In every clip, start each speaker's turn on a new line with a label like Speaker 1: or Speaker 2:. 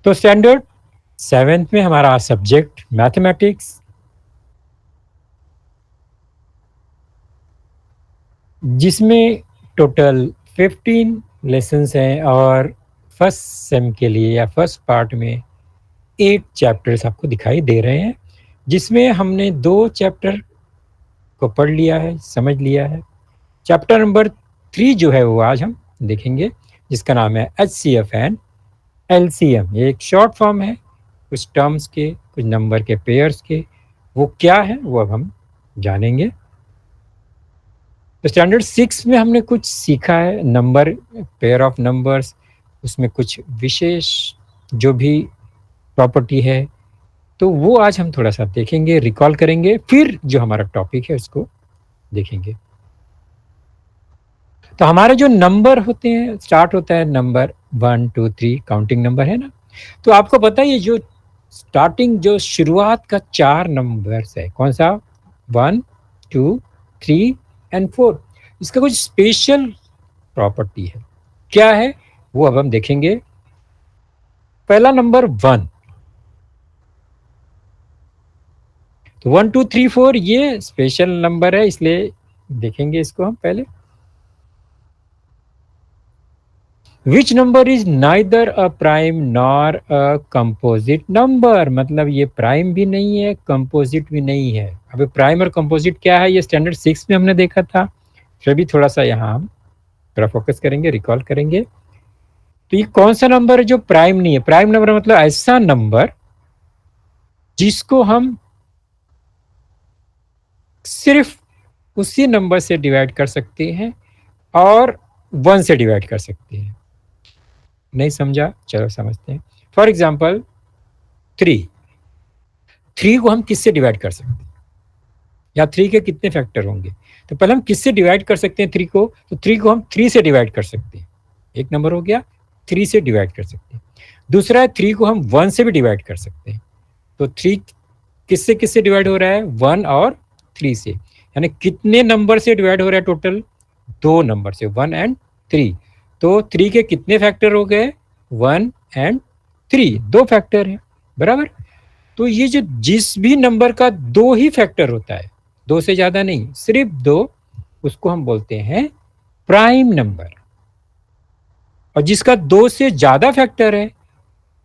Speaker 1: तो standard 7th में हमारा सब्जेक्ट मैथमेटिक्स, जिसमें टोटल 15 लेसन्स हैं और फर्स्ट सेम के लिए या फर्स्ट पार्ट में 8 चैप्टर्स आपको दिखाई दे रहे हैं, जिसमें हमने 2 चैप्टर को पढ़ लिया है, समझ लिया है। चैप्टर नंबर 3 जो है वो आज हम देखेंगे, जिसका नाम है HCF एंड LCM। ये एक शॉर्ट फॉर्म है कुछ टर्म्स के, कुछ नंबर के पेयर्स के। वो क्या है वो अब हम जानेंगे। तो स्टैंडर्ड 6 में हमने कुछ सीखा है, नंबर, पेयर ऑफ नंबर्स, उसमें कुछ विशेष जो भी प्रॉपर्टी है, तो वो आज हम थोड़ा सा देखेंगे, रिकॉल करेंगे, फिर जो हमारा टॉपिक है उसको देखेंगे। तो हमारे जो नंबर होते हैं, स्टार्ट होता है नंबर 1 2 3, काउंटिंग नंबर है ना। तो आपको पता है ये जो स्टार्टिंग, जो शुरुआत का 4 नंबर्स है, कौन सा, 1 2 3 एंड 4, इसका कुछ स्पेशल प्रॉपर्टी है। क्या है वो अब हम देखेंगे। पहला नंबर 1, तो 1 2 3 4 ये स्पेशल नंबर है, इसलिए देखेंगे इसको हम पहले। Which number is neither a prime nor a composite number, मतलब ये प्राइम भी नहीं है, कंपोजिट भी नहीं है। अभी प्राइम और कंपोजिट क्या है, ये स्टैंडर्ड 6 में हमने देखा था, फिर भी थोड़ा सा यहाँ हम थोड़ा फोकस करेंगे, रिकॉल करेंगे। तो ये कौन सा नंबर है जो प्राइम नहीं है? प्राइम नंबर मतलब ऐसा नंबर जिसको हम सिर्फ उसी नंबर से डिवाइड कर सकते हैं और 1 से डिवाइड कर सकते हैं। नहीं समझा? चलो समझते हैं। फॉर एग्जाम्पल 3, 3 को हम किससे डिवाइड कर सकते हैं, या 3 के कितने फैक्टर होंगे? तो पहले हम किससे डिवाइड कर सकते हैं 3 को? तो 3 को हम 3 से डिवाइड कर सकते हैं, एक नंबर हो गया, 3 से डिवाइड कर सकते हैं। दूसरा है 3 को हम 1 से भी डिवाइड कर सकते हैं। तो 3 किससे किससे डिवाइड हो रहा है? 1 और 3 से। यानी कितने नंबर से डिवाइड हो रहा है टोटल? 2 नंबर से, 1 एंड 3। तो 3 के कितने फैक्टर हो गए? 1 एंड 3, 2 फैक्टर है, बराबर। तो ये जो जिस भी नंबर का 2 ही फैक्टर होता है, 2 से ज्यादा नहीं, सिर्फ 2, उसको हम बोलते हैं प्राइम नंबर। और जिसका 2 से ज्यादा फैक्टर है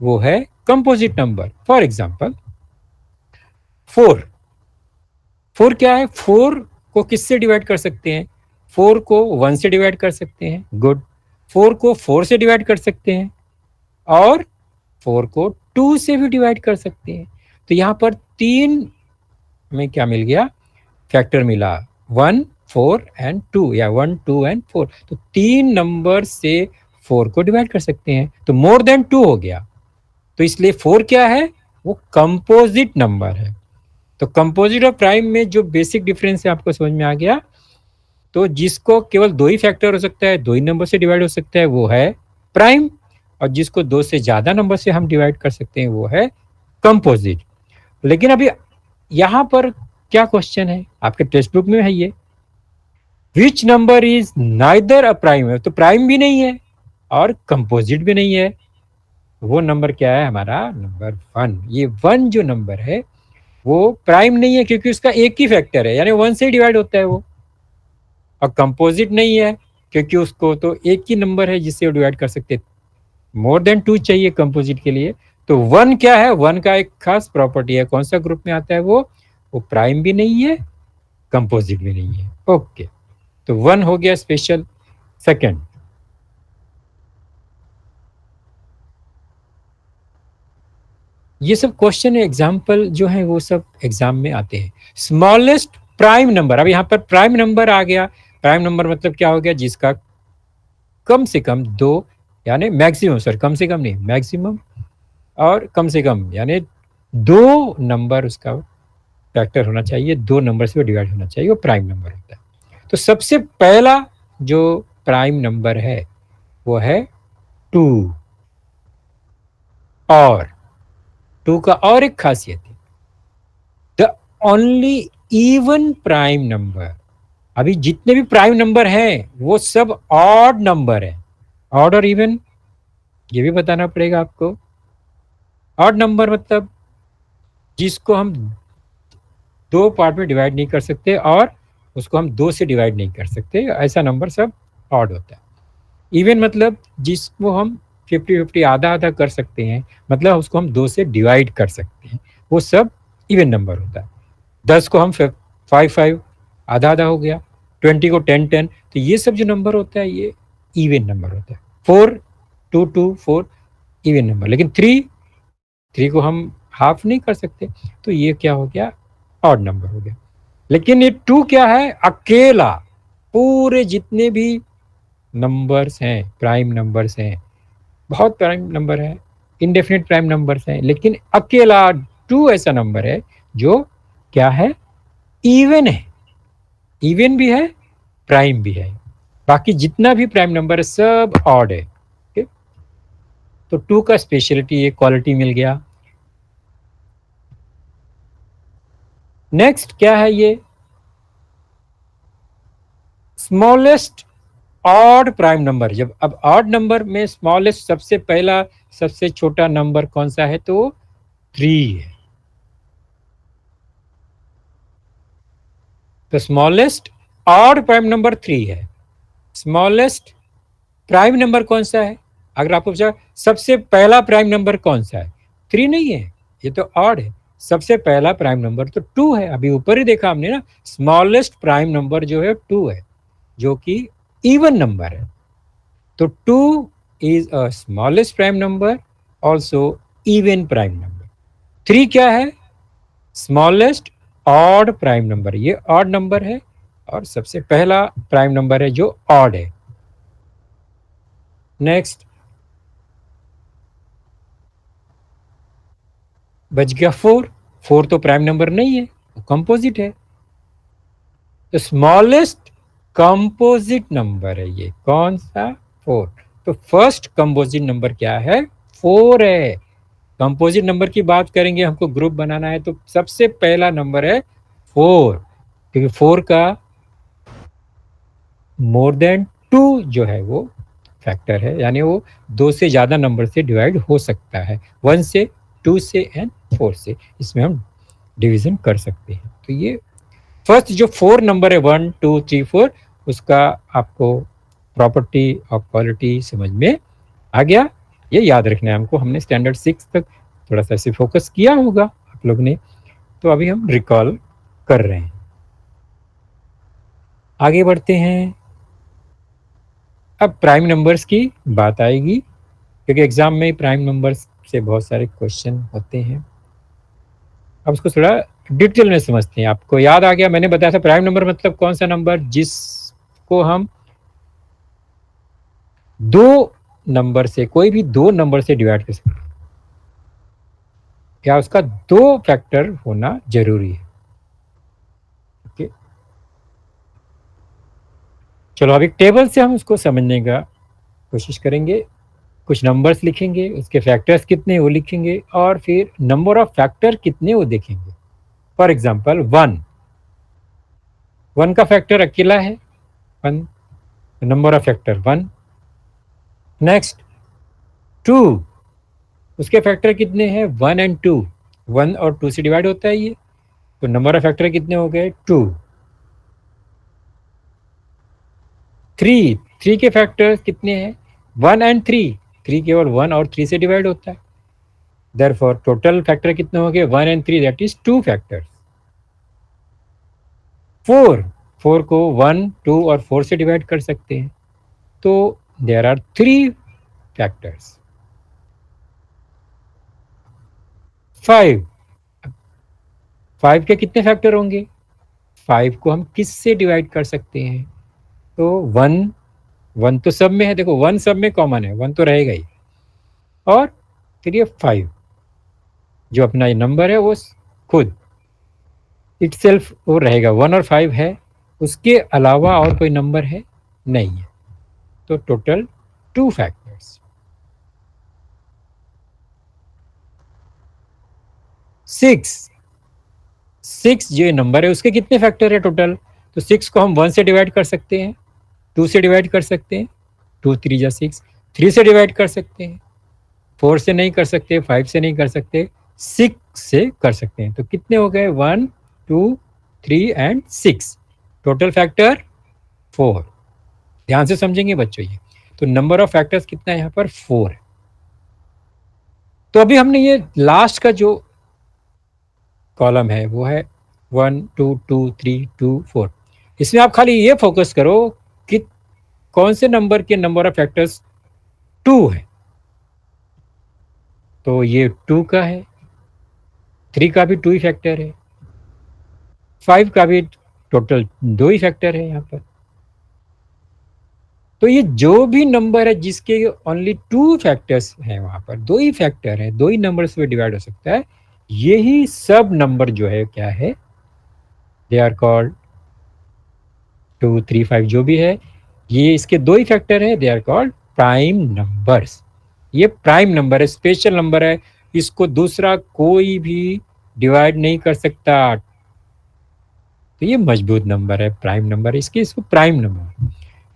Speaker 1: वो है कंपोजिट नंबर। फॉर एग्जाम्पल 4, 4 क्या है? 4 को किससे डिवाइड कर सकते हैं? 4 को 1 से डिवाइड कर सकते हैं, गुड। 4 को 4 से डिवाइड कर सकते हैं और 4 को 2 से भी डिवाइड कर सकते हैं। तो यहां पर 3 में क्या मिल गया? फैक्टर मिला, 1 4 एंड 2, या 1 2 एंड 4। तो 3 नंबर से 4 को डिवाइड कर सकते हैं, तो मोर देन 2 हो गया। तो इसलिए 4 क्या है? वो कंपोजिट नंबर है। तो कंपोजिट और प्राइम में जो बेसिक डिफरेंस है आपको समझ में आ गया। तो जिसको केवल 2 ही फैक्टर हो सकता है, 2 ही नंबर से डिवाइड हो सकता है, वो है प्राइम। और जिसको 2 से ज्यादा नंबर से हम डिवाइड कर सकते हैं वो है कंपोजिट। लेकिन अभी यहां पर क्या क्वेश्चन है, आपके टेक्स्ट बुक में है ये, which number is neither a prime, है तो प्राइम भी नहीं है और कंपोजिट भी नहीं है। वो नंबर क्या है? हमारा नंबर 1। ये 1 जो नंबर है वो प्राइम नहीं है, क्योंकि उसका एक ही फैक्टर है, यानी 1 से ही डिवाइड होता है वो। और कंपोजिट नहीं है क्योंकि उसको तो एक ही नंबर है जिससे वो डिवाइड कर सकते, मोर देन 2 चाहिए कंपोजिट के लिए। तो 1 क्या है? 1 का एक खास प्रॉपर्टी है, कौन सा ग्रुप में आता है वो प्राइम भी नहीं है, कंपोजिट भी नहीं है। ओके, तो 1 हो गया स्पेशल। सेकंड, ये सब क्वेश्चन एग्जाम्पल जो है वो सब एग्जाम में आते हैं। स्मॉलेस्ट प्राइम नंबर, अब यहाँ पर प्राइम नंबर आ गया। प्राइम नंबर मतलब क्या हो गया? जिसका कम से कम 2, यानी मैक्सिमम, सर कम से कम नहीं, मैक्सिमम और कम से कम, यानी 2 नंबर उसका फैक्टर होना चाहिए, 2 नंबर से वो डिवाइड होना चाहिए, वो प्राइम नंबर होता है। तो सबसे पहला जो प्राइम नंबर है वो है 2। और 2 का और एक खासियत है, the only even prime number. अभी जितने भी प्राइम नंबर हैं वो सब ऑड नंबर है। ऑड और इवन ये भी बताना पड़ेगा आपको। ऑड नंबर मतलब जिसको हम दो पार्ट में डिवाइड नहीं कर सकते और उसको हम दो से डिवाइड नहीं कर सकते, ऐसा नंबर सब ऑड होता है। इवन मतलब जिसको हम 50-50 आधा आधा कर सकते हैं, मतलब उसको हम दो से डिवाइड कर सकते हैं, वो सब इवन नंबर होता है। 10 को हम 5-5 आधा आधा हो गया, 20 को 10-10, तो ये सब जो नंबर होता है ये इवन नंबर होता है। 4-2-2-4 इवन नंबर, लेकिन 3 को हम हाफ नहीं कर सकते, तो ये क्या हो गया, ऑड नंबर हो गया। लेकिन ये 2 क्या है, अकेला पूरे जितने भी नंबर्स हैं, प्राइम नंबर्स हैं, बहुत प्राइम नंबर है, इनडेफिनिट प्राइम नंबर्स हैं, लेकिन अकेला 2 ऐसा नंबर है जो क्या है, इवन है। इवन भी है, प्राइम भी है, बाकी जितना भी प्राइम नंबर है सब ऑड है। okay? तो 2 का स्पेशलिटी, ये क्वालिटी मिल गया। नेक्स्ट क्या है, ये स्मॉलेस्ट ऑड प्राइम नंबर। जब अब ऑड नंबर में स्मॉलेस्ट सबसे पहला सबसे छोटा नंबर कौन सा है, तो 3 है। तो स्मॉलेस्ट ऑड प्राइम नंबर 3 है। स्मॉलेस्ट प्राइम नंबर कौन सा है, अगर आपको पूछा सबसे पहला प्राइम नंबर कौन सा है, 3 नहीं है, ये तो ऑड है। सबसे पहला प्राइम नंबर तो 2 है, अभी ऊपर ही देखा हमने ना, स्मॉलेस्ट प्राइम नंबर जो है 2 है, जो कि इवन नंबर है। तो 2 is a smallest prime number, also even prime number. 3 क्या है, स्मॉलेस्ट ऑड प्राइम नंबर, ये ऑड नंबर है और सबसे पहला प्राइम नंबर है जो ऑड है। नेक्स्ट बच गया 4 तो प्राइम नंबर नहीं है, वो कंपोजिट है। तो स्मॉलेस्ट कंपोजिट नंबर है ये कौन सा, 4। तो फर्स्ट कंपोजिट नंबर क्या है, 4 है। कंपोजिट नंबर की बात करेंगे, हमको ग्रुप बनाना है, तो सबसे पहला नंबर है 4, क्योंकि 4 का मोर देन 2 जो है वो फैक्टर है, यानी वो 2 से ज़्यादा नंबर से डिवाइड हो सकता है, 1 से, 2 से एंड 4 से, इसमें हम डिवीजन कर सकते हैं। तो ये फर्स्ट जो 4 नंबर है, 1 2 3 4, उसका आपको प्रॉपर्टी और क्वालिटी समझ में आ गया। ये याद रखना है हमको, हमने स्टैंडर्ड 6 तक थोड़ा सा इसे फोकस किया होगा आप लोग ने, तो अभी हम रिकॉल कर रहे हैं। आगे बढ़ते हैं। अब प्राइम नंबर्स की बात आएगी, क्योंकि एग्जाम में प्राइम नंबर्स से बहुत सारे क्वेश्चन होते हैं। अब उसको थोड़ा डिटेल में समझते हैं। आपको याद आ गया, मैंने बताया था प्राइम नंबर मतलब कौन सा नंबर जिसको हम दो नंबर से, कोई भी दो नंबर से डिवाइड कर सकते हैं, या उसका दो फैक्टर होना जरूरी है। ओके, चलो अब एक टेबल से हम उसको समझने का कोशिश करेंगे। कुछ नंबर्स लिखेंगे, उसके फैक्टर्स कितने वो लिखेंगे, और फिर नंबर ऑफ फैक्टर कितने वो देखेंगे। फॉर एग्जाम्पल 1 का फैक्टर अकेला है 1, नंबर ऑफ फैक्टर 1। नेक्स्ट 2, उसके फैक्टर कितने हैं, 1 एंड 2, 1 और 2 से डिवाइड होता है ये, तो नंबर ऑफ फैक्टर कितने हो गए, 2। 3 के फैक्टर कितने हैं, 1 एंड 3 केवल 1 और 3 से डिवाइड होता है, देयरफॉर टोटल फैक्टर कितने हो गए, 1 एंड 3, दैट इज 2 फैक्टर्स। 4 को 1 2 और 4 से डिवाइड कर सकते हैं, तो देयर आर 3 फैक्टर्स। 5 के कितने फैक्टर होंगे, 5 को हम किस से डिवाइड कर सकते हैं, तो 1 तो सब में है, देखो 1 सब में कॉमन है, 1 तो रहेगा ही, और फिर ये 5 जो अपना ये नंबर है वो खुद इटसेल्फ वो रहेगा, 1 और 5 है, उसके अलावा और कोई नंबर है नहीं है, तो टोटल 2 फैक्टर्स। 6 जो नंबर है उसके कितने फैक्टर है टोटल, तो 6 को हम 1 से डिवाइड कर सकते हैं, 2 से डिवाइड कर सकते हैं, 2 3 जा 6, 3 से डिवाइड कर सकते हैं, 4 से नहीं कर सकते, 5 से नहीं कर सकते, 6 से कर सकते हैं। तो कितने हो गए? 1, 2, 3 एंड 6। Total factor 4। ध्यान से समझेंगे बच्चों ये। तो नंबर ऑफ फैक्टर्स कितना है यहाँ पर? 4 है। तो अभी हमने ये लास्ट का जो कॉलम है वो है 1, 2, 2, 3, 2, 4। इसमें आप खाली ये फोकस करो कि कौन से नंबर के नंबर ऑफ फैक्टर्स 2 है। तो ये 2 का है, 3 का भी 2 ही फैक्टर है, 5 का भी टोटल 2 ही फैक्टर है यहाँ पर। तो ये जो भी नंबर है जिसके ओनली 2 फैक्टर्स हैं, वहां पर 2 ही फैक्टर है, 2 ही नंबर से डिवाइड हो सकता है, यही सब नंबर जो है क्या है? दे आर कॉल्ड 2, 3, 5 जो भी है, ये इसके 2 ही फैक्टर है, they are called prime numbers. ये प्राइम नंबर है, स्पेशल नंबर है, इसको दूसरा कोई भी डिवाइड नहीं कर सकता। तो ये मजबूत नंबर है, प्राइम नंबर, इसको प्राइम नंबर।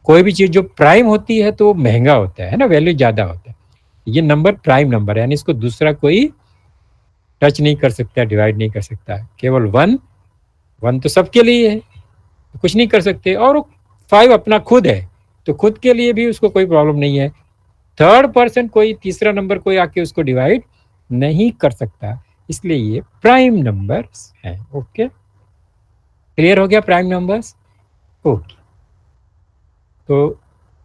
Speaker 1: कोई भी चीज जो प्राइम होती है तो महंगा होता है ना, वैल्यू ज्यादा होता है। ये नंबर प्राइम नंबर है, यानी इसको दूसरा कोई टच नहीं कर सकता, डिवाइड नहीं कर सकता। केवल वन, वन तो सबके लिए है, कुछ नहीं कर सकते। और 5 अपना खुद है, तो खुद के लिए भी उसको कोई प्रॉब्लम नहीं है। थर्ड पर्सन कोई तीसरा नंबर कोई आके उसको डिवाइड नहीं कर सकता, इसलिए ये प्राइम नंबर्स है। ओके, क्लियर हो गया प्राइम नंबर्स? ओके। तो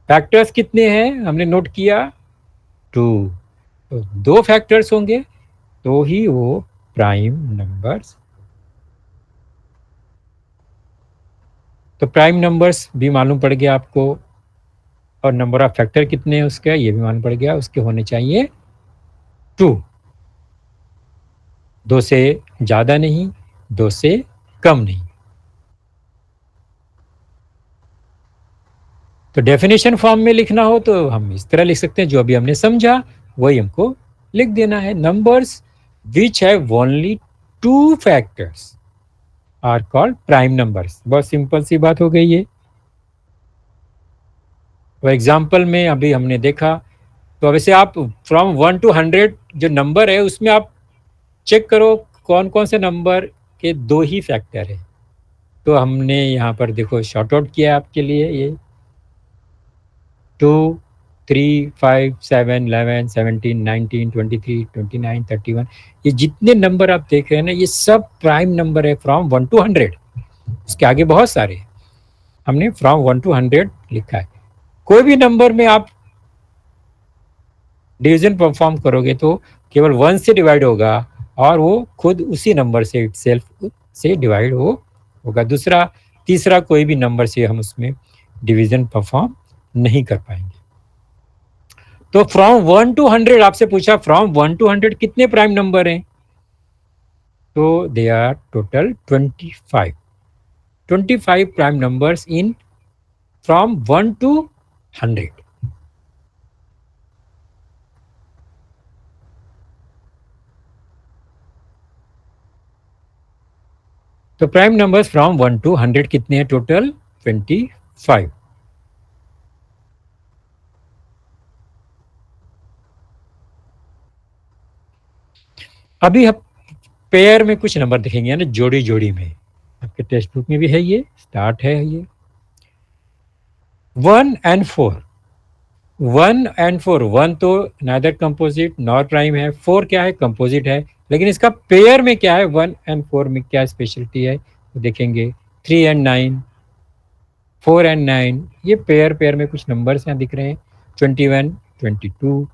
Speaker 1: फैक्टर्स कितने हैं हमने नोट किया? 2। तो 2 फैक्टर्स होंगे तो ही वो प्राइम नंबर्स। तो प्राइम नंबर्स भी मालूम पड़ गया आपको, और नंबर ऑफ फैक्टर कितने हैं उसका ये भी मालूम पड़ गया। उसके होने चाहिए 2, 2 से ज़्यादा नहीं, 2 से कम नहीं। तो डेफिनेशन फॉर्म में लिखना हो तो हम इस तरह लिख सकते हैं, जो अभी हमने समझा वही हमको लिख देना है। Numbers which have only 2 factors are called prime numbers. बहुत सिंपल सी बात हो गई है। तो एग्जाम्पल में अभी हमने देखा, तो वैसे आप फ्रॉम 1 to 100 जो नंबर है उसमें आप चेक करो कौन कौन से नंबर के 2 ही फैक्टर है। तो हमने यहाँ पर देखो शॉर्ट आउट किया आपके लिए, ये 2, 3, 5, 7, 11, 17, 19, 23, 29, 31, ये जितने नंबर आप देख रहे हैं ना, ये सब प्राइम नंबर है फ्रॉम 1 to 100। उसके आगे बहुत सारे हैं, हमने फ्रॉम 1 to 100 लिखा है। कोई भी नंबर में आप डिवीजन परफॉर्म करोगे तो केवल 1 से डिवाइड होगा, और वो खुद उसी नंबर से इटसेल्फ से डिवाइड होगा। दूसरा तीसरा कोई भी नंबर से हम उसमें डिवीजन परफॉर्म नहीं कर पाएंगे। तो फ्रॉम 1 to 100 आपसे पूछा, फ्रॉम 1 to 100 कितने प्राइम नंबर हैं? तो they are total 25। 25 prime numbers in from 1 to 100। तो प्राइम नंबर्स फ्रॉम 1 to 100 कितने हैं? टोटल 25। अभी हम पेयर में कुछ नंबर दिखेंगे ना, जोड़ी जोड़ी में। आपके टेक्स्ट बुक में भी है, ये स्टार्ट है ये 1 and 4। 1 and 4, 1 तो नाइदर कंपोजिट नॉर प्राइम है, 4 क्या है? कंपोजिट है। लेकिन इसका पेयर में क्या है? 1 and 4 में क्या स्पेशलिटी है तो देखेंगे। 3 and 9, 4 and 9, ये पेयर पेयर में कुछ नंबर्स यहाँ दिख रहे हैं। 21, 22।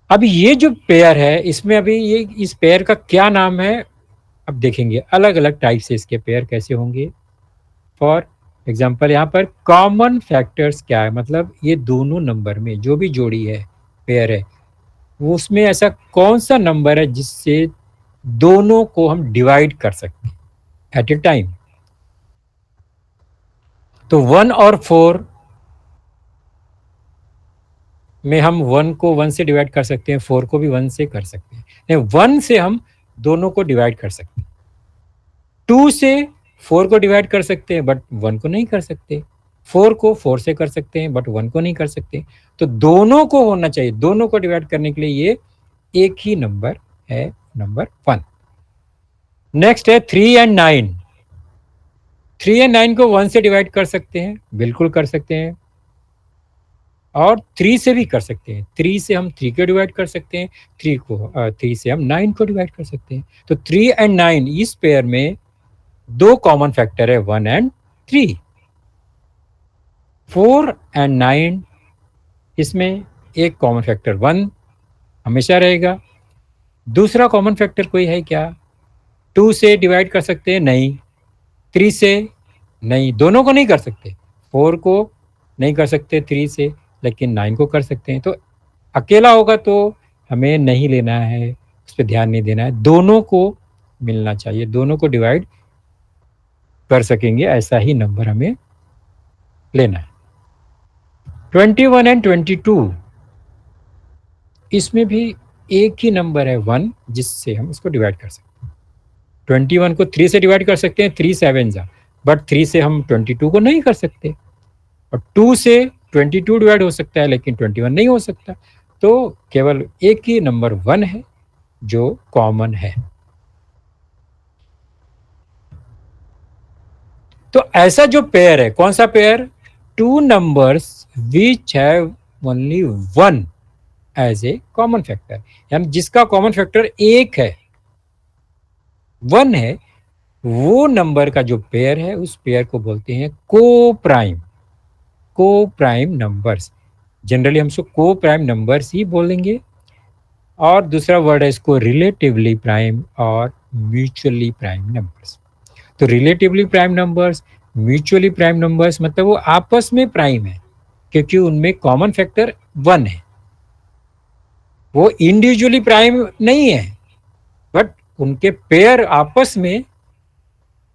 Speaker 1: अभी ये जो पेयर है, इसमें अभी ये इस पेयर का क्या नाम है अब देखेंगे। अलग अलग टाइप से इसके पेयर कैसे होंगे। फॉर एग्जाम्पल यहाँ पर कॉमन फैक्टर्स क्या है, मतलब ये दोनों नंबर में जो भी जोड़ी है, पेयर है, वो उसमें ऐसा कौन सा नंबर है जिससे दोनों को हम डिवाइड कर सकते हैं एट ए टाइम। तो 1 और 4 में हम 1 को 1 से डिवाइड कर सकते हैं, 4 को भी 1 से कर सकते हैं। 1 से हम दोनों को डिवाइड कर सकते हैं, 2 से 4 को डिवाइड कर सकते हैं, बट 1 को नहीं कर सकते। 4 को 4 से कर सकते हैं बट 1 को नहीं कर सकते, तो दोनों को होना चाहिए। दोनों को डिवाइड करने के लिए ये एक ही नंबर है, नंबर 1। नेक्स्ट है 3 एंड 9। 3 एंड 9 को 1 से डिवाइड कर सकते हैं, बिल्कुल कर सकते हैं, और 3 से भी कर सकते हैं। 3 से हम 3 को डिवाइड कर सकते हैं, 3 से हम 9 को डिवाइड कर सकते हैं। तो 3 एंड 9 इस पेयर में दो कॉमन फैक्टर है, 1 एंड 3। 4 एंड 9 इसमें एक कॉमन फैक्टर 1 हमेशा रहेगा। दूसरा कॉमन फैक्टर कोई है क्या? 2 से डिवाइड कर सकते हैं? नहीं। 3 से? नहीं, दोनों को नहीं कर सकते। 4 को नहीं कर सकते 3 से, लेकिन 9 को कर सकते हैं। तो अकेला होगा तो हमें नहीं लेना है, उस पर ध्यान नहीं देना है। दोनों को मिलना चाहिए, दोनों को डिवाइड कर सकेंगे ऐसा ही नंबर हमें लेना है। 21 एंड 22 इसमें भी एक ही नंबर है 1, जिससे हम इसको डिवाइड कर सकते हैं। 21 को 3 से डिवाइड कर सकते हैं, 3 7 जा, बट 3 से हम 22 को नहीं कर सकते। और 2 से 22 डिवाइड हो सकता है लेकिन 21 नहीं हो सकता। तो केवल एक ही नंबर 1 है जो कॉमन है। तो ऐसा जो पेयर है, कौन सा pair? 2 numbers which have only 1 as a common factor, यानी जिसका कॉमन फैक्टर एक है, 1 है, वो नंबर का जो पेयर है उस पेयर को बोलते हैं को प्राइम। को प्राइम नंबर्स, जनरली हम उसको को प्राइम नंबर्स ही बोलेंगे। और दूसरा वर्ड है इसको रिलेटिवली प्राइम और म्यूचुअली प्राइम नंबर्स। तो relatively prime numbers, mutually prime numbers मतलब वो आपस में प्राइम है क्योंकि उनमें कॉमन फैक्टर 1 है। वो इंडिविजुअली प्राइम नहीं है, बट उनके पेयर आपस में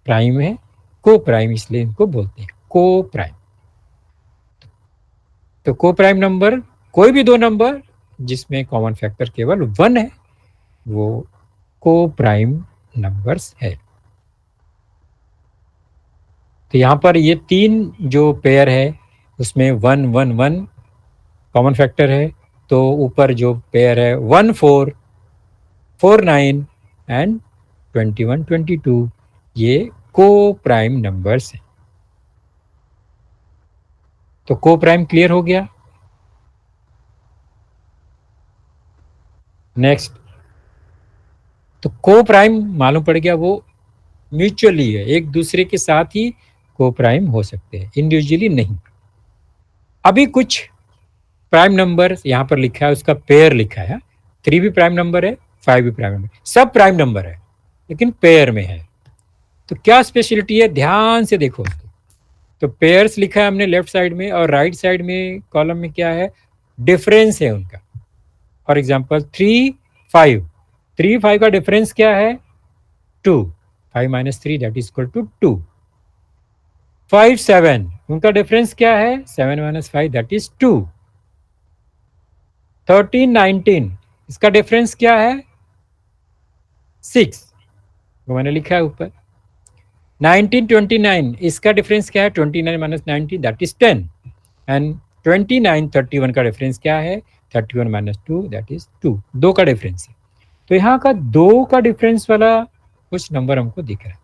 Speaker 1: प्राइम है, को प्राइम, इसलिए इनको बोलते हैं को प्राइम। तो को प्राइम नंबर कोई भी दो नंबर जिसमें कॉमन फैक्टर केवल 1 है, वो को प्राइम नंबर्स है। तो यहां पर ये 3 जो पेयर है उसमें 1 1 1 कॉमन फैक्टर है। तो ऊपर जो पेयर है 1 4 4 9 एंड 21 22 ये को प्राइम नंबर्स हैं। तो को प्राइम क्लियर हो गया। नेक्स्ट, तो को प्राइम मालूम पड़ गया, वो म्यूचुअली है, एक दूसरे के साथ ही को प्राइम हो सकते हैं, इंडिविजुअली नहीं। अभी कुछ प्राइम नंबर यहां पर लिखा है, उसका पेयर लिखा है। 3 भी प्राइम नंबर है, 5 भी प्राइम नंबर, सब प्राइम नंबर है लेकिन पेयर में है। तो क्या स्पेशलिटी है, ध्यान से देखो। तो पेयर्स लिखा है हमने लेफ्ट साइड में, और राइट साइड में कॉलम में क्या है, डिफरेंस है उनका। फॉर एग्जांपल 3 5, 3 5 का डिफरेंस क्या है, 2, 5 - 3 दैट इज इक्वल टू 2। 5 7 उनका डिफरेंस क्या है, 7 - 5 दैट इज 2। 13 19 इसका डिफरेंस क्या है, 6, वो मैंने लिखा है ऊपर। 19 29 इसका डिफरेंस क्या है, 29 - 19 दैट इज 10। एंड 29 31 का डिफरेंस क्या है, 31 - 2 दैट इज 2। 2 का डिफरेंस है। तो यहाँ का 2 का डिफरेंस वाला कुछ नंबर हमको दिख रहा है।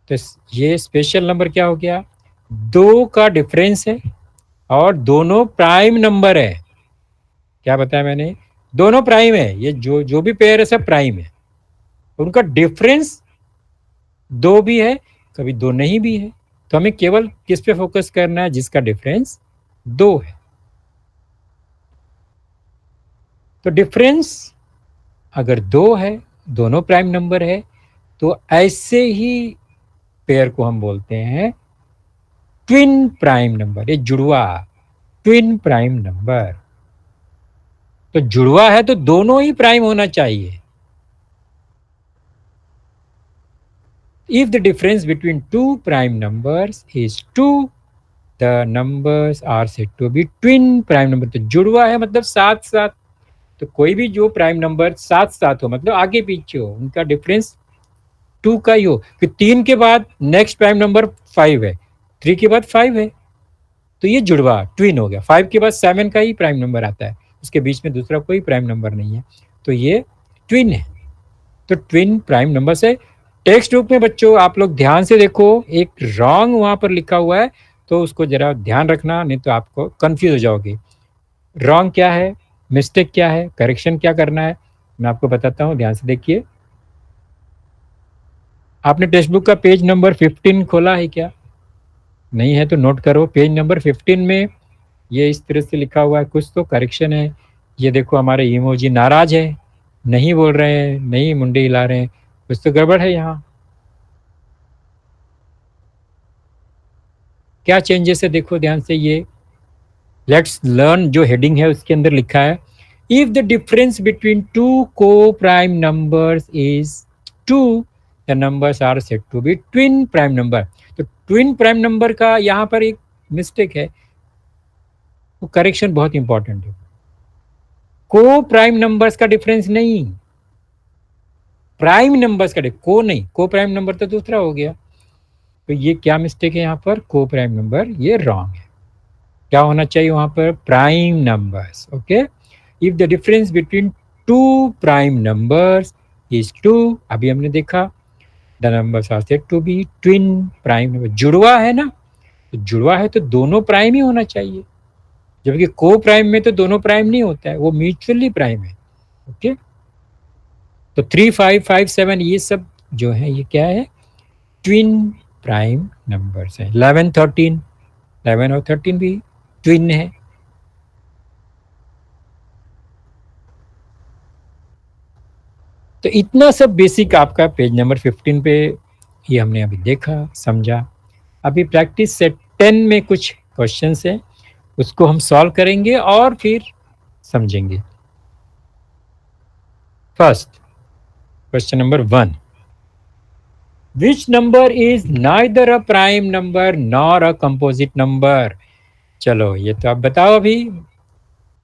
Speaker 1: तो ये स्पेशल नंबर क्या हो गया, 2 का डिफरेंस है और दोनों प्राइम नंबर है। क्या बताया मैंने, दोनों प्राइम है, ये जो भी पेयर है सब प्राइम है। उनका डिफरेंस 2 भी है, कभी 2 नहीं भी है। तो हमें केवल किस पे फोकस करना है, जिसका डिफरेंस 2 है। तो डिफरेंस अगर 2 है, दोनों प्राइम नंबर है, तो ऐसे ही पेयर को हम बोलते हैं ट्विन प्राइम नंबर। ये जुड़वा, ट्विन प्राइम नंबर। तो जुड़वा है तो दोनों ही प्राइम होना चाहिए। If the difference between two prime numbers is 2, the numbers are said to be twin prime number। तो जुड़वा है मतलब साथ साथ। तो कोई भी जो प्राइम नंबर साथ साथ हो, मतलब आगे पीछे हो, उनका डिफरेंस 2 का ही हो। फिर 3 के बाद नेक्स्ट प्राइम नंबर 5 है, 3 के बाद 5 है, तो ये जुड़वा ट्विन हो गया। 5 के बाद 7 का ही प्राइम नंबर आता है, उसके बीच में दूसरा कोई प्राइम नंबर नहीं है, तो ये ट्विन है। तो ट्विन प्राइम नंबर से टेक्स्ट बुक में बच्चों आप लोग ध्यान से देखो, एक रॉन्ग वहां पर लिखा हुआ है, तो उसको जरा ध्यान रखना, नहीं तो आपको कंफ्यूज हो जाओगे। रॉन्ग क्या है, मिस्टेक क्या है, करेक्शन क्या करना है, मैं आपको बताता हूँ, ध्यान से देखिए। आपने टेक्स्ट बुक का पेज नंबर 15 खोला है क्या? नहीं है तो नोट करो, पेज नंबर 15 में ये इस तरह से लिखा हुआ है, कुछ तो करेक्शन है। ये देखो हमारे इमोजी नाराज है, नहीं बोल रहे हैं, नहीं मुंडी हिला रहे हैं, कुछ तो गड़बड़ है यहाँ। क्या चेंजेस है देखो ध्यान से। ये लेट्स लर्न जो हेडिंग है उसके अंदर लिखा है, if the difference between two coprime numbers is 2, the numbers are said to be twin prime number. तो ट्विन प्राइम नंबर का यहाँ पर एक मिस्टेक है, वो करेक्शन बहुत इंपॉर्टेंट है। को प्राइम नंबर्स का डिफरेंस नहीं, प्राइम नंबर्स का, को नहीं, को प्राइम नंबर तो दूसरा हो गया। तो ये क्या मिस्टेक है यहाँ पर, को प्राइम नंबर, ये रॉन्ग है। क्या होना चाहिए वहां पर, prime numbers. Okay, if the difference between two prime numbers is 2, अभी हमने देखा, the numbers are said to be twin prime number. जुड़वा है ना, तो जुड़वा है तो दोनों प्राइम ही होना चाहिए, जबकि को प्राइम में तो दोनों प्राइम नहीं होता है, वो म्यूचुअली प्राइम है। ओके, तो 3, 5, 5, 7 ये सब जो है ये क्या है, ट्विन प्राइम नंबर्स है। 11, 13, 11 और 13 भी ट्विन है। तो इतना सब बेसिक आपका पेज नंबर 15 पे ये हमने अभी देखा समझा। अभी प्रैक्टिस सेट 10 में कुछ क्वेश्चंस हैं, उसको हम सॉल्व करेंगे और फिर समझेंगे। First question number 1, which number is neither a prime number nor a composite number. चलो ये तो आप बताओ अभी,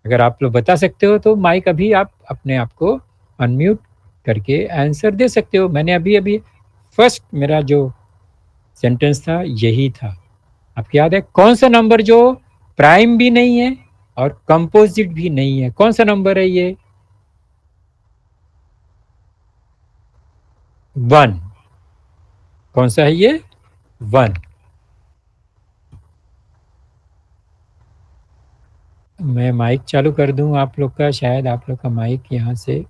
Speaker 1: अगर आप लोग बता सकते हो तो माइक अभी आप अपने आप को अनम्यूट करके आंसर दे सकते हो। मैंने अभी अभी फर्स्ट मेरा जो सेंटेंस था यही था, आपको याद है? कौन सा नंबर जो प्राइम भी नहीं है और कंपोजिट भी नहीं है, कौन सा नंबर है ये? 1। कौन सा है ये? 1। मैं माइक चालू कर दूं आप लोग का, शायद आप लोग का माइक यहाँ से,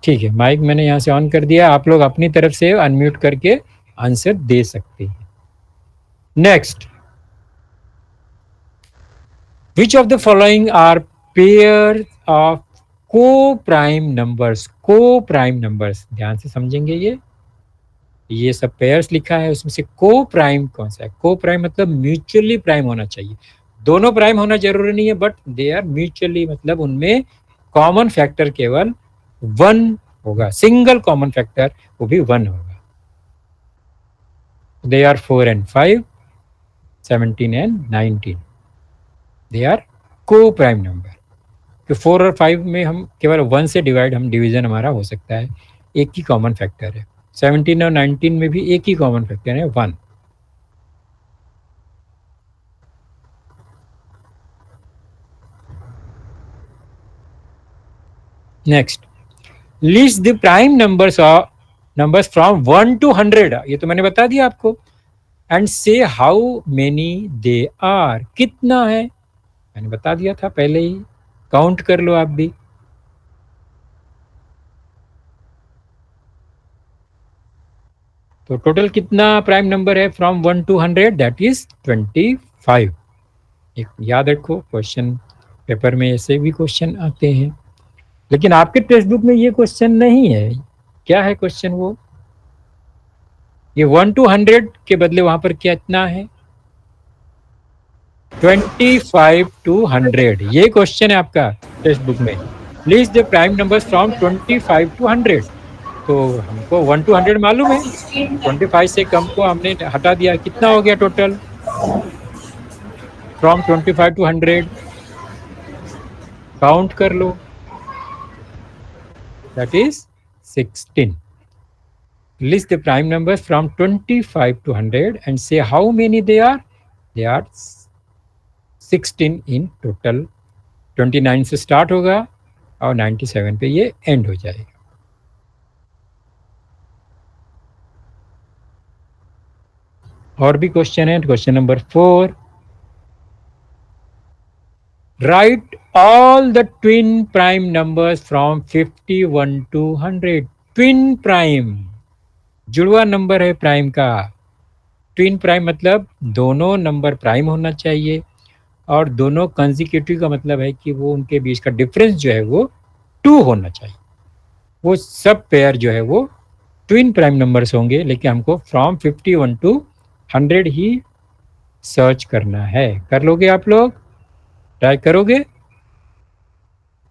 Speaker 1: ठीक है, माइक मैंने यहाँ से ऑन कर दिया, आप लोग अपनी तरफ से अनम्यूट करके आंसर दे सकते हैं। Next, which of the following are pair of coprime numbers? Coprime numbers, ध्यान से समझेंगे, ये सब पेयर्स लिखा है, उसमें से को प्राइम कौन सा है? को प्राइम मतलब म्यूचुअली प्राइम होना चाहिए, दोनों प्राइम होना जरूरी नहीं है, बट दे आर म्यूचुअली, मतलब उनमें कॉमन फैक्टर केवल 1 होगा, सिंगल कॉमन फैक्टर वो भी 1 होगा। They are 4 and 5, 17 and 19, they are coprime number. तो 4 और 5 में हम केवल 1 से डिवाइड, हम डिवीजन हमारा हो सकता है, एक ही कॉमन फैक्टर है। 17 और 19 में भी एक ही कॉमन फैक्टर है, 1। Next, list the prime numbers of numbers from 1 to 100, ये तो मैंने बता दिया आपको, एंड से हाउ मेनी दे आर, कितना है, मैंने बता दिया था पहले ही, काउंट कर लो आप भी। तो टोटल कितना प्राइम नंबर है फ्रॉम 1 to 100? That is 25। एक याद रखो, क्वेश्चन पेपर में ऐसे भी क्वेश्चन आते हैं, लेकिन आपके टेक्स्ट बुक में ये क्वेश्चन नहीं है। क्या है क्वेश्चन वो? ये 1 to 100 के बदले वहां पर क्या इतना है, 25 to 100, ये क्वेश्चन है आपका टेक्स्ट बुक में। List the prime numbers from 25 to 100। तो हमको 1 to 100 मालूम है, 25 से कम को हमने हटा दिया, कितना हो गया टोटल फ्रॉम 25 to 100? काउंट कर लो, that is 16। List the prime numbers from 25 to 100 and say how many they are. They are 16 in total. 29 से स्टार्ट होगा और 97 पे ये एंड हो जाएगा। और भी क्वेश्चन है। Question number 4, right all the twin prime numbers from 51 to 100। Twin prime जुड़वा नंबर है प्राइम का। ट्विन प्राइम मतलब दोनों नंबर प्राइम होना चाहिए और दोनों कंसेक्यूटिव का मतलब है कि वो उनके बीच का डिफरेंस जो है वो 2 होना चाहिए। वो सब पेयर जो है वो ट्विन प्राइम नंबर्स होंगे, लेकिन हमको फ्रॉम 51 to 100 ही सर्च करना है। कर लोगे आप लोग? ट्राई करोगे?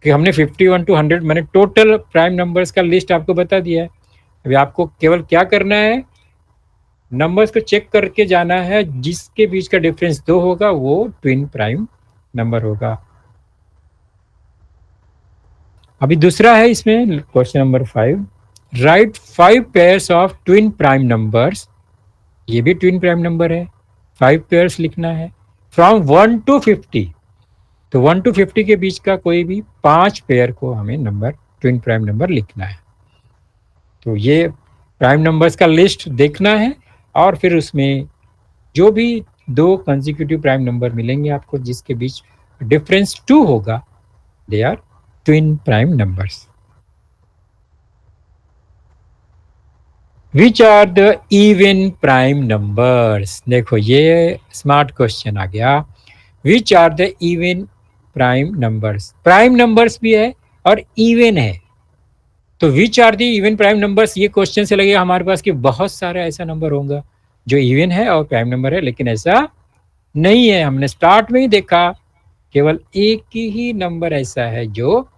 Speaker 1: कि हमने 51 to 100 मैंने टोटल प्राइम नंबर्स का लिस्ट आपको बता दिया है। अभी आपको केवल क्या करना है, नंबर्स को चेक करके जाना है, जिसके बीच का डिफरेंस 2 होगा वो ट्विन प्राइम नंबर होगा। अभी दूसरा है इसमें question number 5, right 5 pairs of twin prime numbers. ये भी ट्विन प्राइम नंबर है, 5 पेयर्स लिखना है फ्रॉम 1 to 50। तो 1 to 50 के बीच का कोई भी 5 पेयर को हमें नंबर ट्विन प्राइम नंबर लिखना है। तो ये प्राइम नंबर्स का लिस्ट देखना है और फिर उसमें जो भी 2 कंसेक्यूटिव प्राइम नंबर मिलेंगे आपको जिसके बीच डिफरेंस 2 होगा, they are twin prime numbers. Which are the even prime numbers. देखो ये स्मार्ट क्वेश्चन आ गया। Which are the even prime numbers. Prime numbers भी है और इवन है। तो which are the even prime numbers, ये क्वेश्चन से लगेगा हमारे पास कि बहुत सारा ऐसा नंबर होगा जो इवन है और प्राइम नंबर है, लेकिन ऐसा नहीं है। हमने स्टार्ट में ही देखा केवल एक ही नंबर ऐसा है जो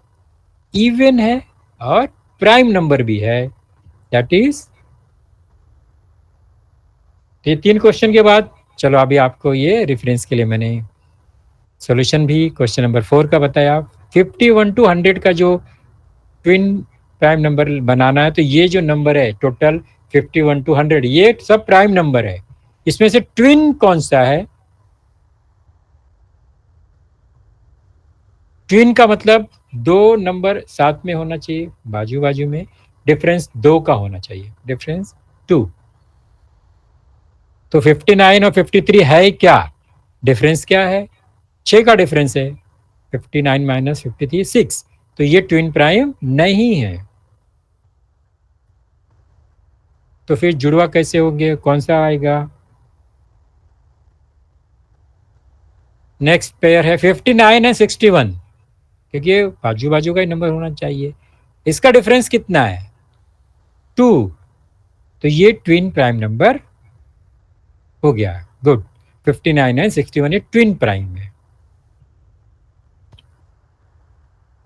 Speaker 1: इवन है और प्राइम नंबर भी है, दैट इज। ये 3 क्वेश्चन के बाद चलो अभी आपको ये रेफरेंस के लिए मैंने सॉल्यूशन भी क्वेश्चन नंबर 4 का बताया। 51 to 100 का जो ट्विन प्राइम नंबर बनाना है, तो ये जो नंबर है टोटल 51 to 100 ये सब प्राइम नंबर है। इसमें से ट्विन कौन सा है? ट्विन का मतलब 2 नंबर साथ में होना चाहिए, बाजू बाजू में, डिफरेंस 2 का होना चाहिए, डिफरेंस 2। तो 59 और 53 है क्या? डिफरेंस क्या है? 6 का डिफरेंस है। 59 माइनस 53 6। तो ये ट्विन प्राइम नहीं है। तो फिर जुड़वा कैसे होंगे? कौन सा आएगा? नेक्स्ट पेयर है 59 है 61, क्योंकि बाजू बाजू का ही नंबर होना चाहिए। इसका डिफरेंस कितना है? 2। तो ये ट्विन प्राइम नंबर हो गया। गुड। 59 है 61 ये ट्विन प्राइम है।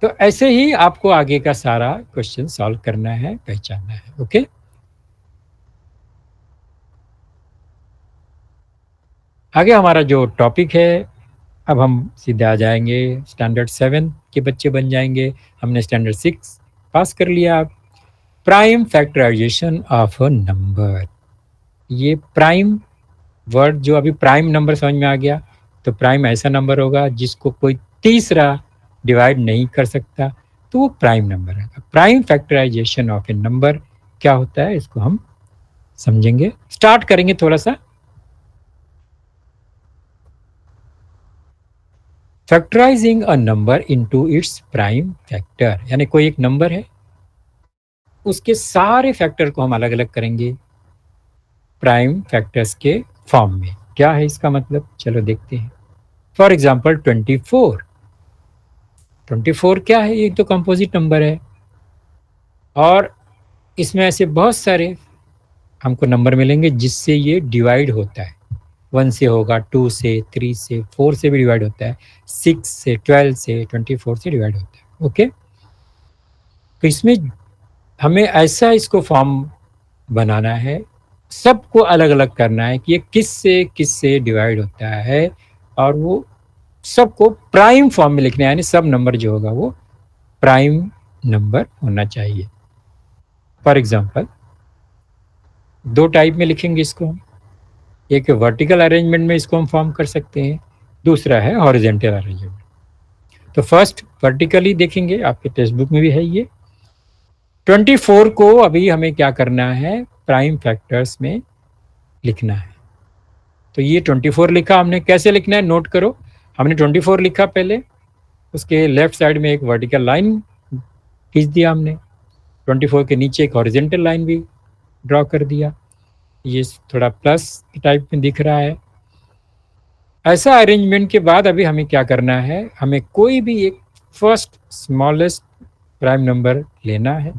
Speaker 1: तो ऐसे ही आपको आगे का सारा क्वेश्चन सॉल्व करना है, पहचानना है। ओके। आगे हमारा जो टॉपिक है, अब हम सीधे आ जाएंगे स्टैंडर्ड 7 के बच्चे बन जाएंगे। हमने स्टैंडर्ड 6 पास कर लिया। Prime factorization of a number. ये प्राइम वर्ड जो अभी प्राइम नंबर समझ में आ गया, तो प्राइम ऐसा नंबर होगा जिसको कोई तीसरा डिवाइड नहीं कर सकता, तो वो प्राइम नंबर है। Prime factorization of a number क्या होता है इसको हम समझेंगे। स्टार्ट करेंगे थोड़ा सा। Factorising a number into its prime factor, यानी कोई एक नंबर है उसके सारे फैक्टर को हम अलग अलग करेंगे प्राइम फैक्टर्स के फॉर्म में। क्या है इसका मतलब? चलो देखते हैं। For example 24। 24 क्या है? ये तो कंपोजिट नंबर है और इसमें ऐसे बहुत सारे हमको नंबर मिलेंगे जिससे ये डिवाइड होता है। 1 से होगा, 2 से, 3 से, 4 से भी डिवाइड होता है, 6 से, 12 से, 24 से डिवाइड होता है। ओके। तो इसमें हमें ऐसा इसको फॉर्म बनाना है, सबको अलग अलग करना है कि ये किस से डिवाइड होता है और वो सबको प्राइम फॉर्म में लिखना है, यानी सब नंबर जो होगा वो प्राइम नंबर होना चाहिए। फॉर एग्जाम्पल 2 टाइप में लिखेंगे इसको हम। एक वर्टिकल अरेंजमेंट में इसको हम फॉर्म कर सकते हैं दूसरा है हॉरिजेंटल अरेंजमेंट। तो फर्स्ट वर्टिकली देखेंगे, आपके टेक्स्ट बुक में भी है ये। 24 को अभी हमें क्या करना है, प्राइम फैक्टर्स में लिखना है। तो ये 24 लिखा हमने, कैसे लिखना है नोट करो। हमने 24 लिखा पहले, उसके लेफ्ट साइड में एक वर्टिकल लाइन खींच दिया हमने, 24 के नीचे एक हॉरिजेंटल लाइन भी ड्रॉ कर दिया, ये थोड़ा प्लस टाइप में दिख रहा है। ऐसा अरेंजमेंट के बाद अभी हमें क्या करना है, हमें कोई भी एक फर्स्ट स्मॉलेस्ट प्राइम नंबर लेना है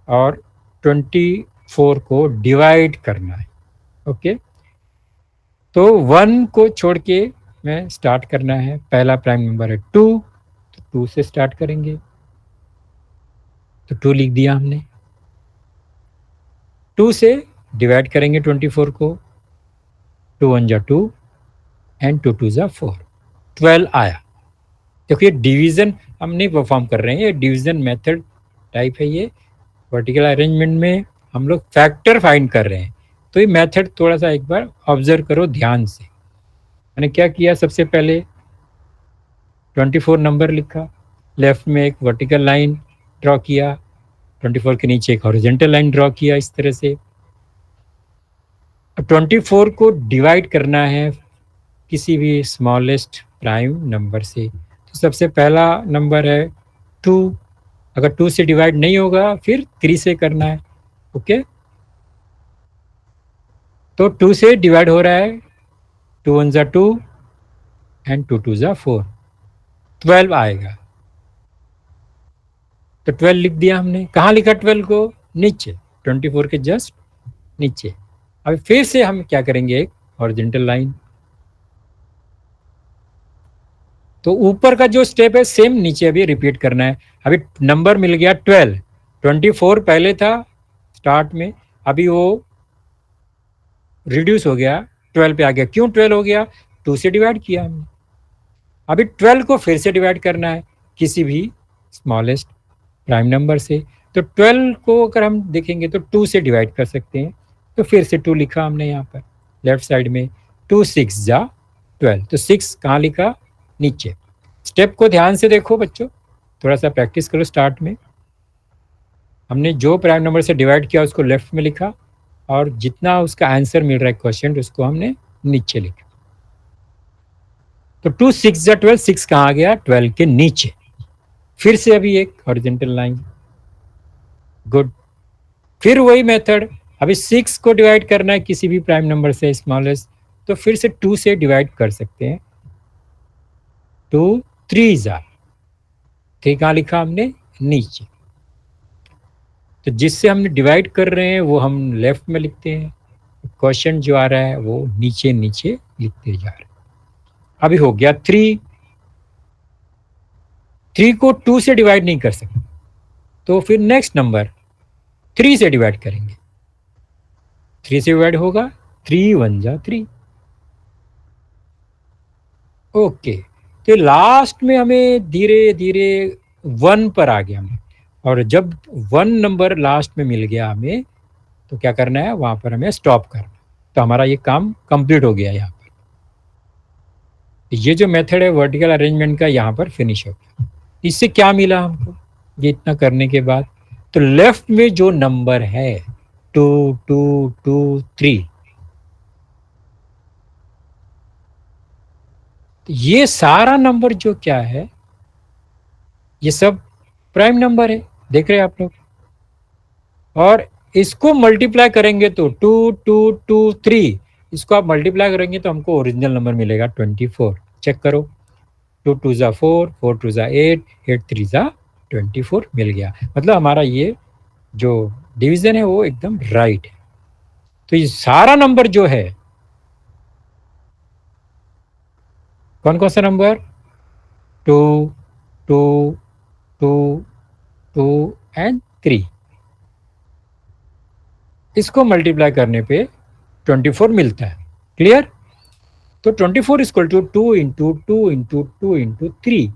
Speaker 1: और 24 को डिवाइड करना है। ओके, तो 1 को छोड़ के मैं स्टार्ट करना है। पहला प्राइम नंबर है 2, तो 2 से स्टार्ट करेंगे, तो 2 लिख दिया हमने। 2 से डिवाइड करेंगे 24 को, 2 1 जा 2 एंड 2 2 जा 4, 12 आया। देखिए डिवीजन हम नहीं परफॉर्म कर रहे हैं, ये डिवीजन मेथड टाइप है। ये वर्टिकल अरेंजमेंट में हम लोग फैक्टर फाइंड कर रहे हैं, तो ये मेथड थोड़ा सा एक बार ऑब्जर्व करो ध्यान से। मैंने क्या किया, सबसे पहले 24 नंबर लिखा, लेफ्ट में एक वर्टिकल लाइन ड्रॉ किया, 24 के नीचे एक हॉरिजेंटल लाइन ड्रॉ किया इस तरह से। अब 24 को डिवाइड करना है किसी भी स्मॉलेस्ट प्राइम नंबर से। तो सबसे पहला नंबर है 2, अगर 2 से डिवाइड नहीं होगा फिर 3 से करना है। ओके, तो 2 से डिवाइड हो रहा है, 2 1 जा 2 एंड 2 2 जा 4, 12 आएगा। तो 12 लिख दिया हमने। कहाँ लिखा 12 को, नीचे 24 के जस्ट नीचे। अब फिर से हम क्या करेंगे, एक हॉरिजॉन्टल लाइन। तो ऊपर का जो स्टेप है सेम नीचे अभी रिपीट करना है। अभी नंबर मिल गया 12, 24 पहले था स्टार्ट में, अभी वो रिड्यूस हो गया 12 पे आ गया। क्यों 12 हो गया, 2 से डिवाइड किया हमने। अभी 12 को फिर से डिवाइड करना है किसी भी स्मॉलेस्ट प्राइम नंबर से। तो 12 को अगर हम देखेंगे तो 2 से डिवाइड कर सकते हैं, तो फिर से 2 लिखा हमने यहाँ पर लेफ्ट साइड में, 2 6 जा 12, तो 6 कहाँ लिखा, नीचे। स्टेप को ध्यान से देखो बच्चों, थोड़ा सा प्रैक्टिस करो। स्टार्ट में हमने जो प्राइम नंबर से डिवाइड किया उसको लेफ्ट में लिखा, और जितना उसका आंसर मिल रहा है क्वेश्चन उसको हमने नीचे लिखा। तो 2 6 जा 12, 6 कहाँ आ गया, 12 के नीचे। फिर से अभी एक हॉरिजॉन्टल लाइन, गुड। फिर वही मेथड, अभी 6 को डिवाइड करना है किसी भी प्राइम नंबर से स्मॉलेस्ट, तो फिर से 2 से डिवाइड कर सकते हैं। 2 3 जा, ठीक कहाँ लिखा हमने, नीचे। तो जिससे हम डिवाइड कर रहे हैं वो हम लेफ्ट में लिखते हैं, क्वेश्चन जो आ रहा है वो नीचे नीचे लिखते जा रहे हैं। अभी हो गया 3, 3 को 2 से डिवाइड नहीं कर सकते, तो फिर नेक्स्ट नंबर 3 से डिवाइड करेंगे। 3 से डिवाइड होगा, 3 1 जा 3। ओके, तो लास्ट में हमें धीरे धीरे 1 पर आ गया हमें, और जब 1 नंबर लास्ट में मिल गया हमें, तो क्या करना है, वहां पर हमें स्टॉप करना। तो हमारा ये काम कंप्लीट हो गया यहाँ पर। ये जो मेथड है वर्टिकल अरेंजमेंट का यहाँ पर फिनिश हो गया। इससे क्या मिला हमको, ये इतना करने के बाद, तो लेफ्ट में जो नंबर है 2 2 2 3, ये सारा नंबर जो क्या है, ये सब प्राइम नंबर है, देख रहे हैं आप लोग। और इसको मल्टीप्लाई करेंगे तो 2 2 2 3, इसको आप मल्टीप्लाई करेंगे तो हमको ओरिजिनल नंबर मिलेगा 24। चेक करो, 2 2 जा 4, 4 2 जा 8, 8 3 जा 24 मिल गया। मतलब हमारा ये जो डिवीजन है वो एकदम राइट है। तो ये सारा नंबर जो है, कौन कौन सा नंबर, 2 2 2 2 एंड 3, इसको मल्टीप्लाई करने पे 24 मिलता है। क्लियर। तो 24 equal to 2 into 2 into 2 into 3,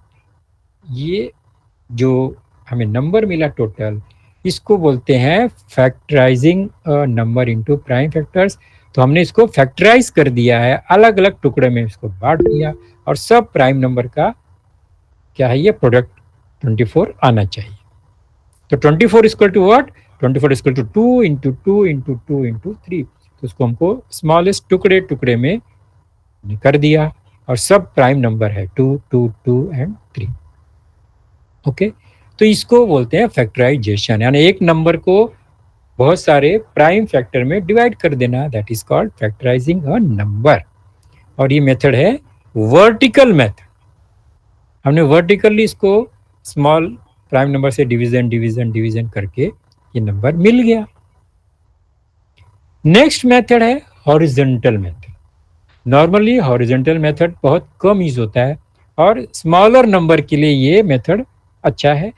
Speaker 1: ये जो हमें नंबर मिला टोटल, इसको बोलते हैं factorising number into prime factors. तो हमने इसको फैक्टराइज कर दिया है, अलग अलग टुकड़े में इसको बांट दिया और सब प्राइम नंबर का क्या है ये प्रोडक्ट 24 आना चाहिए। तो 24 equal to what, 24 equal to 2 into 2 into 2 into 3। तो उसको हमको स्मॉलेस्ट टुकड़े टुकड़े में कर दिया और सब प्राइम नंबर है 2 2 2 एंड 3। ओके, तो इसको बोलते हैं फैक्टराइजेशन, यानी एक नंबर को बहुत सारे प्राइम फैक्टर में डिवाइड कर देना, that is called factorising a number. और ये मेथड है वर्टिकल मेथड। हमने वर्टिकली इसको स्मॉल प्राइम नंबर से डिवीजन डिवीजन डिवीजन करके ये नंबर मिल गया। नेक्स्ट मेथड है horizontal method. Normally horizontal method बहुत कम यूज होता है और स्मॉलर नंबर के लिए ये मेथड अच्छा है,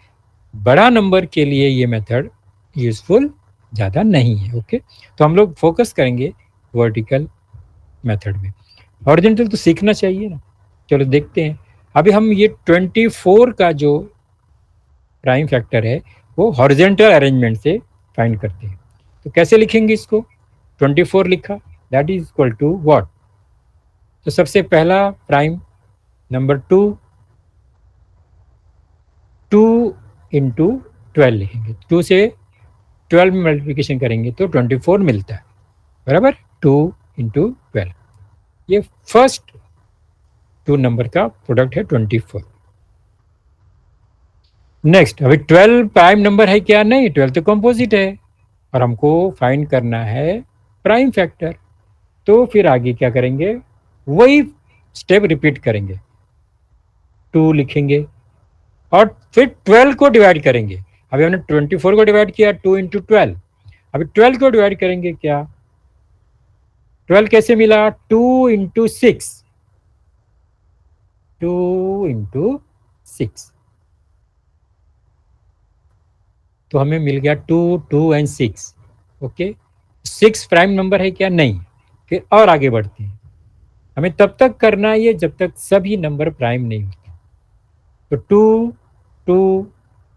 Speaker 1: बड़ा नंबर के लिए ये मेथड यूजफुल ज़्यादा नहीं है। ओके, तो हम लोग फोकस करेंगे वर्टिकल मेथड में। हॉरिजॉन्टल तो सीखना चाहिए ना, चलो देखते हैं। अभी हम ये 24 का जो प्राइम फैक्टर है वो हॉरिजॉन्टल अरेंजमेंट से फाइंड करते हैं। तो कैसे लिखेंगे इसको, 24 लिखा, that is equal to what. तो सबसे पहला प्राइम नंबर 2, 2 इंटू 12 लिखेंगे, 2 से 12 में मल्टीप्लिकेशन करेंगे तो 24 मिलता है, बराबर 2 इंटू 12। ये फर्स्ट 2 नंबर का प्रोडक्ट है 24। नेक्स्ट, अभी 12 प्राइम नंबर है क्या, नहीं, 12 तो कंपोजिट है और हमको फाइंड करना है प्राइम फैक्टर। तो फिर आगे क्या करेंगे, वही स्टेप रिपीट करेंगे, 2 लिखेंगे और फिर 12 को डिवाइड करेंगे। अभी हमने 24 को डिवाइड किया 2 इंटू 12, अभी 12 को डिवाइड करेंगे क्या, 12 कैसे मिला, 2 इंटू 6, 2 इंटू 6, तो हमें मिल गया 2 2 एंड 6। ओके, 6 प्राइम नंबर है क्या, नहीं। फिर और आगे बढ़ते हैं, हमें तब तक करना है ये जब तक सभी नंबर प्राइम नहीं होते। तो 2 2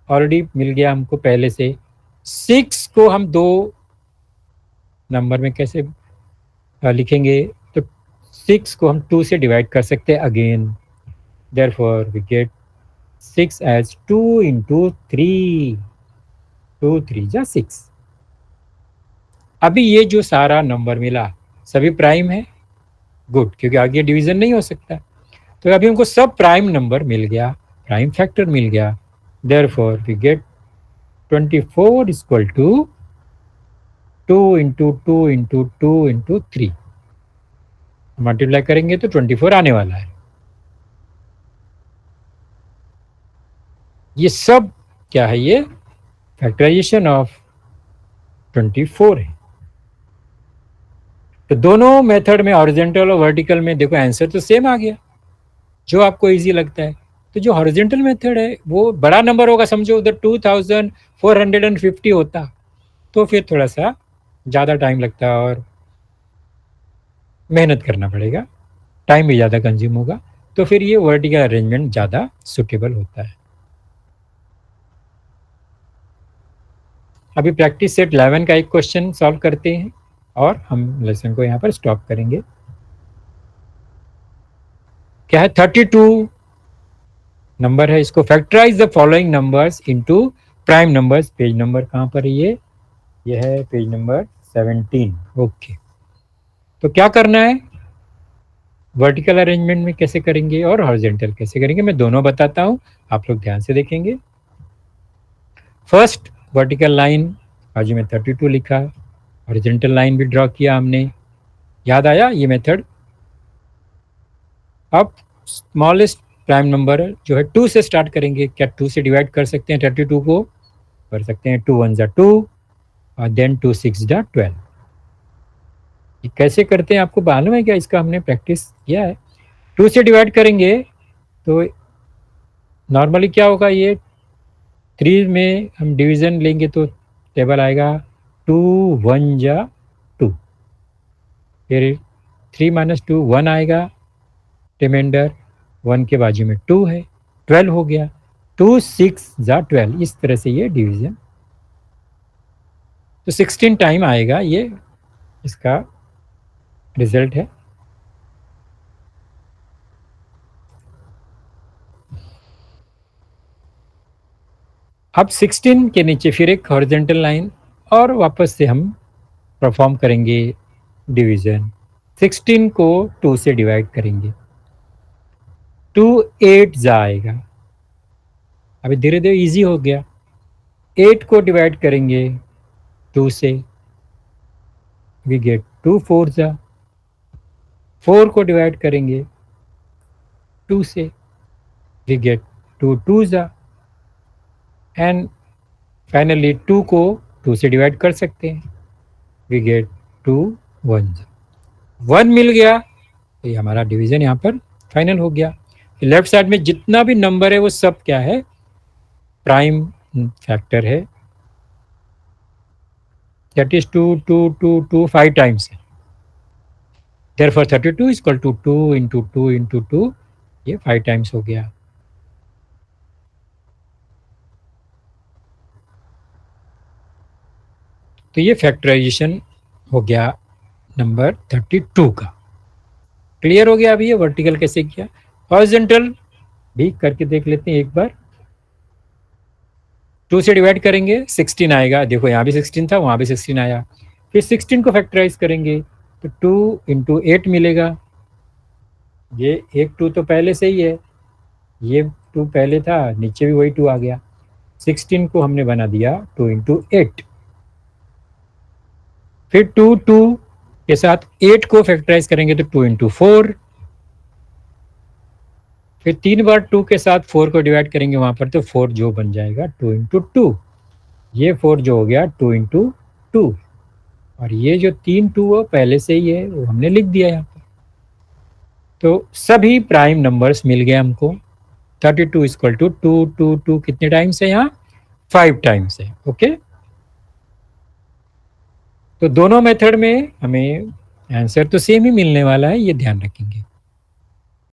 Speaker 1: ऑलरेडी मिल गया हमको पहले से। 6 को हम दो नंबर में कैसे लिखेंगे, तो 6 को हम 2 से डिवाइड कर सकते हैं again, therefore we get 6 as 2 into 3, 2 3 जा 6। अभी ये जो सारा नंबर मिला सभी प्राइम है, गुड, क्योंकि आगे डिवीजन नहीं हो सकता। तो अभी हमको सब प्राइम नंबर मिल गया, प्राइम फैक्टर मिल गया, therefore we get 24 equal to 2 into 2 into 2 into 3। Multiply करेंगे तो 24 आने वाला है। ये सब क्या है, ये फैक्टराइजेशन ऑफ 24 है। तो दोनों मेथड में, हॉरिजॉन्टल और वर्टिकल में, देखो आंसर तो सेम आ गया, जो आपको इजी लगता है। तो जो हॉरिजॉन्टल मेथड है वो बड़ा नंबर होगा, समझो उधर 2450 होता तो फिर थोड़ा सा ज़्यादा टाइम लगता और मेहनत करना पड़ेगा, टाइम भी ज़्यादा कंज्यूम होगा। तो फिर ये वर्टिकल अरेंजमेंट ज़्यादा सुटेबल होता है। अभी प्रैक्टिस सेट 11 का एक क्वेश्चन सॉल्व करते हैं और हम लेसन को यहाँ पर स्टॉप करेंगे। क्या है, 32 नंबर है, इसको factorize the following numbers into prime numbers. Page number कहाँ पर है ये है पेज नंबर 17। ओके, तो क्या करना है, वर्टिकल अरेंजमेंट में कैसे करेंगे और हॉरिजॉन्टल कैसे करेंगे, मैं दोनों बताता हूँ, आप लोग ध्यान से देखेंगे। फर्स्ट वर्टिकल लाइन बाजू में 32 लिखा, हॉरिजॉन्टल लाइन भी ड्रॉ किया हमने, याद आया ये मेथड। अब स्मॉलेस्ट प्राइम नंबर जो है 2 से स्टार्ट करेंगे, क्या 2 से डिवाइड कर सकते हैं 32 को, कर सकते हैं, 2 1 2 और देन 2 6 12। ये कैसे करते हैं आपको मालूम है क्या, इसका हमने प्रैक्टिस किया है। 2 से डिवाइड करेंगे तो नॉर्मली क्या होगा, ये 3 में हम डिवीजन लेंगे तो टेबल आएगा 2 1 2, फिर 3 माइनस 2 1 आएगा, रिमाइंडर 1 के बाजू में 2 है, 12 हो गया, 2 6 12, इस तरह से ये डिवीजन, तो 16 टाइम आएगा, ये इसका रिजल्ट है। अब 16 के नीचे फिर एक हॉरिजॉन्टल लाइन और वापस से हम परफॉर्म करेंगे डिवीजन। 16 को 2 से डिवाइड करेंगे, 2 8 जाएगा। अभी धीरे धीरे इजी हो गया। 8 को डिवाइड करेंगे 2 से, वी गेट 2 4 जा। 4 को डिवाइड करेंगे 2 से, वी गेट 2 2 जा। एंड फाइनली 2 को 2 से डिवाइड कर सकते हैं, वी गेट 2 1 जा। 1 मिल गया तो ये हमारा डिवीजन यहाँ पर फाइनल हो गया। लेफ्ट साइड में जितना भी नंबर है वो सब क्या है, प्राइम फैक्टर है। दैट इज 2 2 2 2 5 टाइम्स है। Therefore 32 is equal to 2 into 2 into 2, ये 5 टाइम्स हो गया। तो ये फैक्टराइजेशन हो गया नंबर 32 का। क्लियर हो गया। अभी ये वर्टिकल कैसे किया, हॉरिजॉन्टल भी करके देख लेते हैं एक बार। 2 से डिवाइड करेंगे 16 आएगा, देखो यहाँ भी 16 था, वहाँ भी 16 आया। फिर 16 को फैक्टराइज करेंगे तो 2 इंटू 8 मिलेगा। ये एक 2 तो पहले से ही है, ये 2 पहले था, नीचे भी वही 2 आ गया। 16 को हमने बना दिया 2 इंटू 8। फिर 2 2 के साथ 8 को फैक्टराइज करेंगे तो 2 इंटू 4। फिर 3 बार 2 के साथ 4 को डिवाइड करेंगे वहां पर तो 4 जो बन जाएगा 2 इंटू 2। ये 4 जो हो गया 2 इंटू 2। और ये जो 3 2 वो पहले से ही है, वो हमने लिख दिया यहाँ पर। तो सभी प्राइम नंबर्स मिल गए हमको। 32 इक्वल टू 2 2 2 कितने टाइम्स है यहाँ, 5 टाइम्स है। ओके, तो दोनों मेथड में हमें आंसर तो सेम ही मिलने वाला है, ये ध्यान रखेंगे।